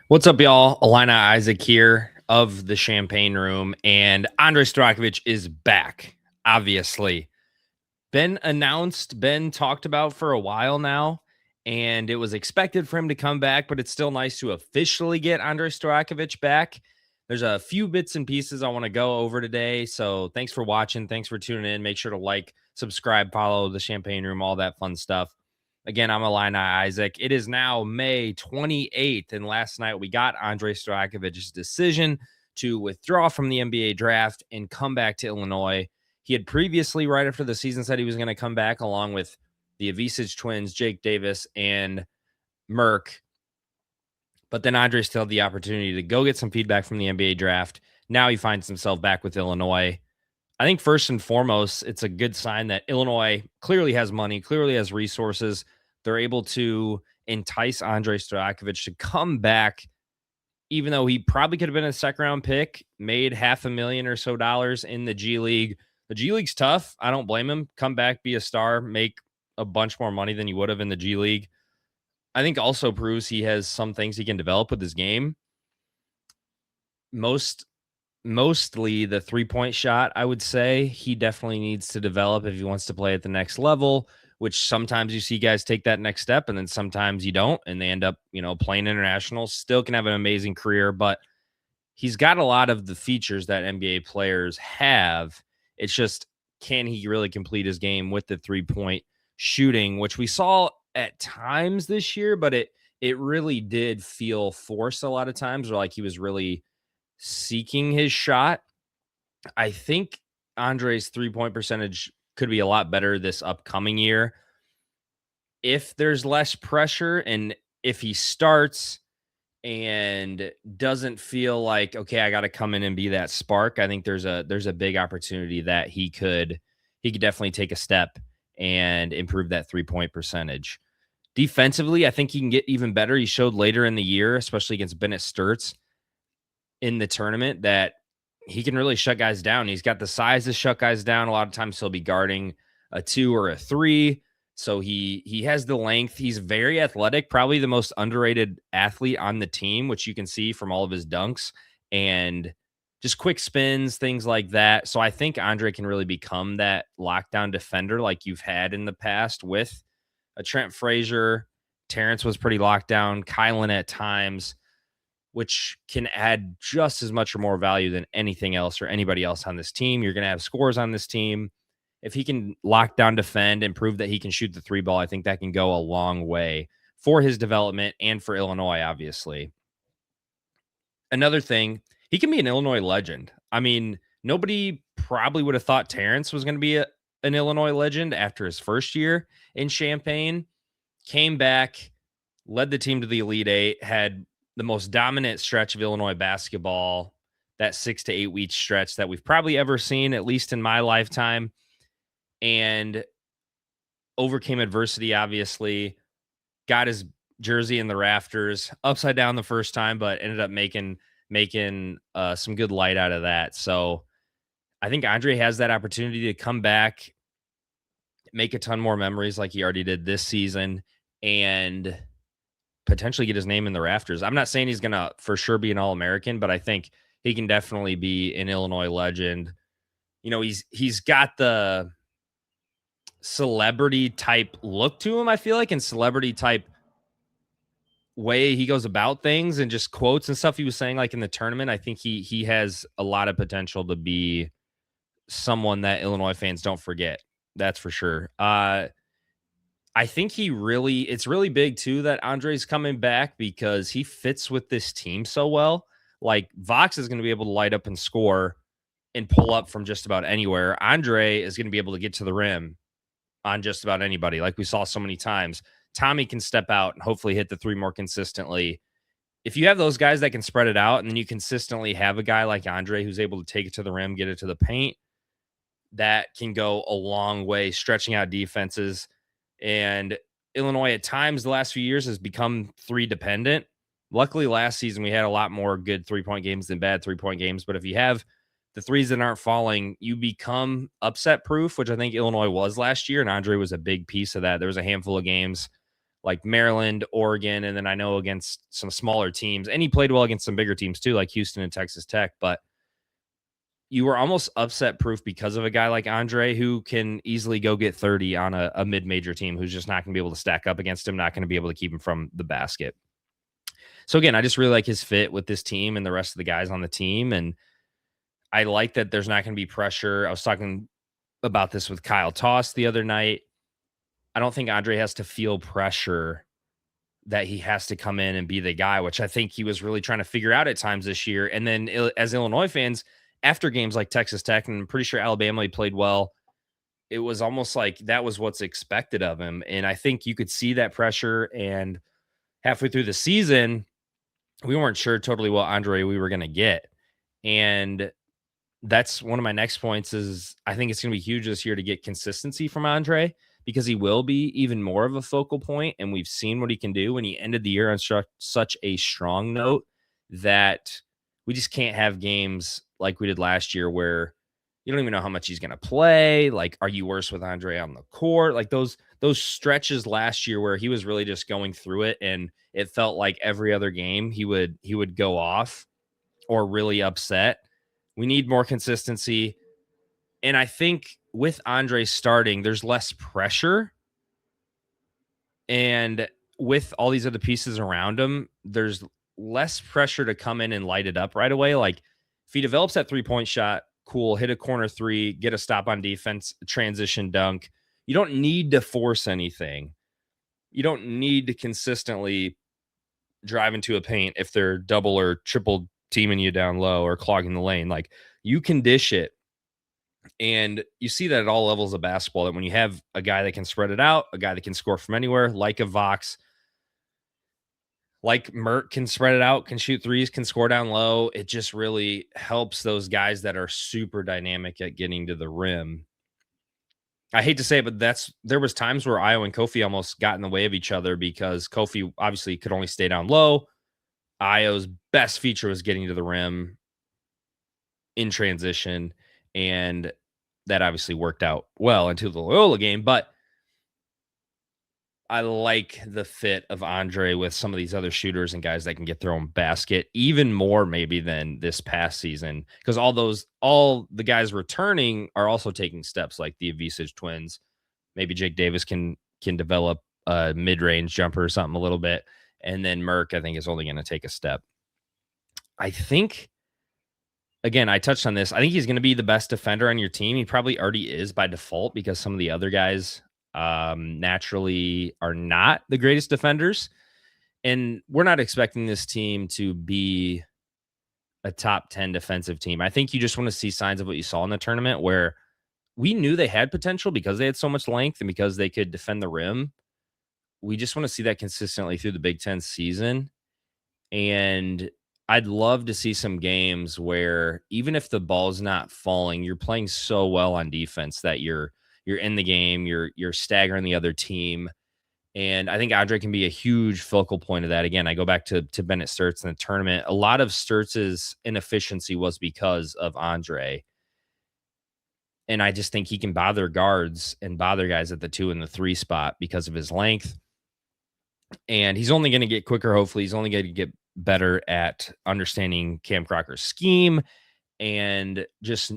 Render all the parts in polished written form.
What's up, y'all? Alina Isaac here of the Champaign Room, and Andrej Stojakovic is back. Obviously, been announced, been talked about for a while now, and it was expected for him to come back. But it's still nice to officially get Andrej Stojakovic back. There's a few bits and pieces I want to go over today, so thanks for watching. Thanks for tuning in. Make sure to like, subscribe, follow the Champaign Room, all that fun stuff. Again, I'm Illini Isaac. It is now May 28th, and last night we got Andrej Stojakovic's decision to withdraw from the NBA draft and come back to Illinois. He had previously, right after the season, said he was going to come back along with the Avicic twins, Jake Davis and Merck. But then Andre still had the opportunity to go get some feedback from the NBA draft. Now he finds himself back with Illinois. I think first and foremost, it's a good sign that Illinois clearly has money, clearly has resources. They're able to entice Andrej Stojakovic to come back, even though he probably could have been a second round pick, made $500,000 or so in the G League. The G League's tough. I don't blame him. Come back, be a star, make a bunch more money than you would have in the G League. I think also proves he has some things he can develop with his game. Mostly the three-point shot, I would say he definitely needs to develop if he wants to play at the next level, which sometimes you see guys take that next step and then sometimes you don't, and they end up, playing international, still can have an amazing career, but he's got a lot of the features that NBA players have. It's just, can he really complete his game with the three-point shooting, which we saw at times this year, but it really did feel forced a lot of times, or like he was really seeking his shot. I think Andre's three-point percentage could be a lot better this upcoming year if there's less pressure and if he starts and doesn't feel like, okay, I got to come in and be that spark. I think there's a big opportunity that he could definitely take a step and improve that three-point percentage. Defensively, I think he can get even better. He showed later in the year, especially against Bennett Sturts in the tournament, that he can really shut guys down. He's got the size to shut guys down. A lot of times he'll be guarding a 2 or a 3. So he has the length. He's very athletic, probably the most underrated athlete on the team, which you can see from all of his dunks and just quick spins, things like that. So I think Andre can really become that lockdown defender like you've had in the past with a Trent Frazier. Terrence was pretty locked down. Kylan at times, which can add just as much or more value than anything else or anybody else on this team. You're going to have scores on this team. If he can lock down, defend, and prove that he can shoot the three ball, I think that can go a long way for his development and for Illinois, obviously. Another thing, he can be an Illinois legend. I mean, nobody probably would have thought Terrence was going to be an Illinois legend after his first year in Champaign. Came back, led the team to the Elite Eight, had the most dominant stretch of Illinois basketball, that 6 to 8 week stretch that we've probably ever seen, at least in my lifetime, and overcame adversity, obviously, got his jersey in the rafters upside down the first time, but ended up making some good light out of that. So I think Andre has that opportunity to come back, make a ton more memories like he already did this season, and potentially get his name in the rafters. I'm not saying he's going to for sure be an All-American, but I think he can definitely be an Illinois legend. He's got the celebrity type look to him, I feel like, and celebrity type way he goes about things and just quotes and stuff he was saying like in the tournament. I think he has a lot of potential to be someone that Illinois fans don't forget. That's for sure. I think it's really big too that Andre's coming back because he fits with this team so well. Like Vox is going to be able to light up and score and pull up from just about anywhere. Andre is going to be able to get to the rim on just about anybody, like we saw so many times. Tommy can step out and hopefully hit the three more consistently. If you have those guys that can spread it out and then you consistently have a guy like Andre who's able to take it to the rim, get it to the paint, that can go a long way stretching out defenses. And Illinois at times the last few years has become three dependent. Luckily last season we had a lot more good 3-point games than bad 3-point games. But if you have the threes that aren't falling, you become upset proof, which I think Illinois was last year. And Andre was a big piece of that. There was a handful of games like Maryland, Oregon, and then I know against some smaller teams. And he played well against some bigger teams too, like Houston and Texas Tech. But you were almost upset proof because of a guy like Andre who can easily go get 30 on a mid-major team who's just not going to be able to stack up against him, not going to be able to keep him from the basket. So again, I just really like his fit with this team and the rest of the guys on the team. And I like that there's not going to be pressure. I was talking about this with Kyle Toss the other night. I don't think Andre has to feel pressure that he has to come in and be the guy, which I think he was really trying to figure out at times this year. And then as Illinois fans, after games like Texas Tech, and I'm pretty sure Alabama, he played well. It was almost like that was what's expected of him. And I think you could see that pressure. And halfway through the season, we weren't sure totally what Andre we were going to get. And that's one of my next points is I think it's going to be huge this year to get consistency from Andre because he will be even more of a focal point. And we've seen what he can do when he ended the year on such a strong note that we just can't have games like we did last year where you don't even know how much he's going to play. Like, are you worse with Andre on the court? Like those stretches last year where he was really just going through it and it felt like every other game he would go off or really upset. We need more consistency. And I think with Andre starting, there's less pressure. And with all these other pieces around him, there's less pressure to come in and light it up right away. Like if he develops that 3-point shot, cool, hit a corner three, get a stop on defense, transition dunk. You don't need to force anything. You don't need to consistently drive into a paint if they're double or triple teaming you down low or clogging the lane. Like you can dish it. And you see that at all levels of basketball, that when you have a guy that can spread it out, a guy that can score from anywhere, like a Vox, like Mert can spread it out, can shoot threes, can score down low. It just really helps those guys that are super dynamic at getting to the rim. I hate to say it, but there was times where Io and Kofi almost got in the way of each other because Kofi obviously could only stay down low. Io's best feature was getting to the rim in transition, and that obviously worked out well into the Loyola game. But I like the fit of Andre with some of these other shooters and guys that can get their own basket even more maybe than this past season, because all the guys returning are also taking steps, like the Avicii twins. Maybe Jake Davis can develop a mid-range jumper or something a little bit. And then Merck, I think, is only going to take a step. I think, again, I touched on this. I think he's going to be the best defender on your team. He probably already is by default because some of the other guys naturally are not the greatest defenders. And we're not expecting this team to be a top 10 defensive team. I think you just want to see signs of what you saw in the tournament where we knew they had potential because they had so much length and because they could defend the rim. We just want to see that consistently through the Big Ten season. And I'd love to see some games where even if the ball's not falling, you're playing so well on defense that you're in the game, you're staggering the other team. And I think Andre can be a huge focal point of that. Again, I go back to Bennett Sturts in the tournament. A lot of Sturts' inefficiency was because of Andre. And I just think he can bother guards and bother guys at the 2 and the 3 spot because of his length. And he's only going to get quicker. Hopefully he's only going to get better at understanding Cam Crocker's scheme and just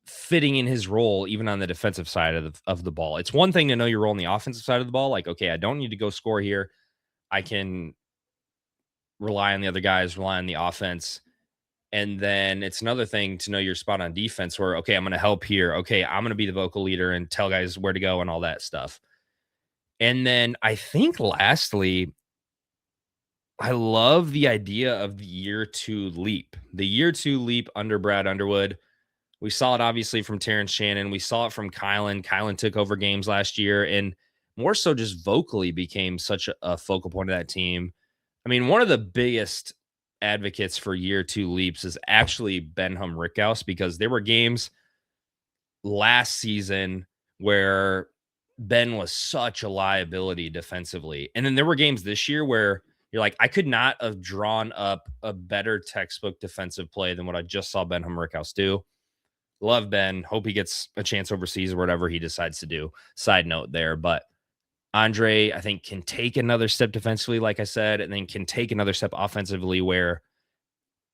fitting in his role, even on the defensive side of the ball. It's one thing to know your role on the offensive side of the ball. Like, okay, I don't need to go score here. I can rely on the other guys, rely on the offense. And then it's another thing to know your spot on defense where, okay, I'm going to help here. Okay, I'm going to be the vocal leader and tell guys where to go and all that stuff. And then I think lastly, I love the idea of the year 2 leap. The year 2 leap under Brad Underwood. We saw it obviously from Terrence Shannon. We saw it from Kylan. Kylan took over games last year and more so just vocally became such a focal point of that team. I mean, one of the biggest advocates for year 2 leaps is actually Benham Rickhouse, because there were games last season where Ben was such a liability defensively. And then there were games this year where you're like, I could not have drawn up a better textbook defensive play than what I just saw Benham Rickhouse do. Love Ben. Hope he gets a chance overseas or whatever he decides to do. Side note there. But Andre, I think, can take another step defensively, like I said, and then can take another step offensively where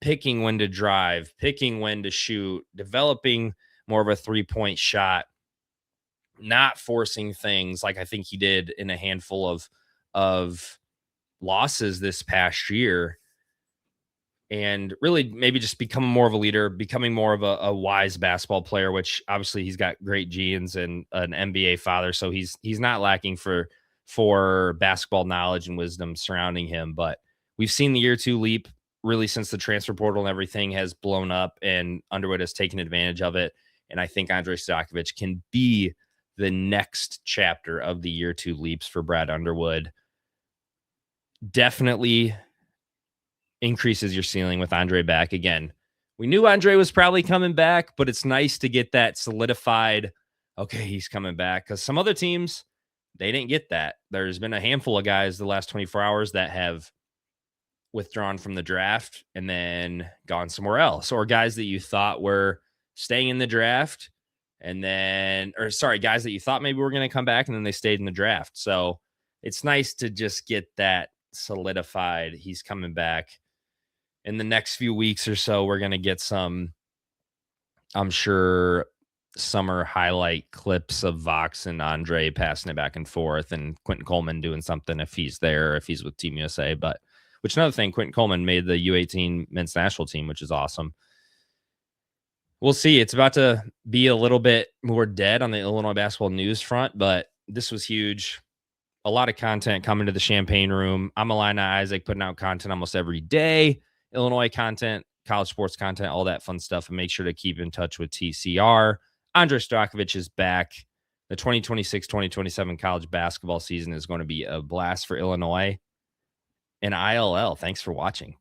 picking when to drive, picking when to shoot, developing more of a 3-point shot, not forcing things like I think he did in a handful of losses this past year, and really maybe just becoming more of a leader, becoming more of a wise basketball player, which obviously he's got great genes and an NBA father, so he's not lacking for basketball knowledge and wisdom surrounding him. But we've seen the year two leap really since the transfer portal and everything has blown up, and Underwood has taken advantage of it. And I think Andrej Stojakovic can be the next chapter of the year two leaps for Brad Underwood. Definitely increases your ceiling with Andre back again. We knew Andre was probably coming back, but it's nice to get that solidified. Okay, he's coming back, because some other teams, they didn't get that. There's been a handful of guys the last 24 hours that have withdrawn from the draft and then gone somewhere else, or guys that you thought were staying in the draft and then, or sorry, guys that you thought maybe were going to come back and then they stayed in the draft. So it's nice to just get that solidified. He's coming back. In the next few weeks or so, we're going to get some, I'm sure, summer highlight clips of Vox and Andre passing it back and forth, and Quentin Coleman doing something if he's there, if he's with Team USA. But which, another thing, Quentin Coleman made the U18 men's national team, which is awesome. We'll see. It's about to be a little bit more dead on the Illinois basketball news front, but this was huge. A lot of content coming to the Champaign room. I'm Illini Isaac, putting out content almost every day. Illinois content, college sports content, all that fun stuff. And make sure to keep in touch with TCR. Andrej Stojakovic is back. The 2026-2027 college basketball season is going to be a blast for Illinois and ILL. Thanks for watching.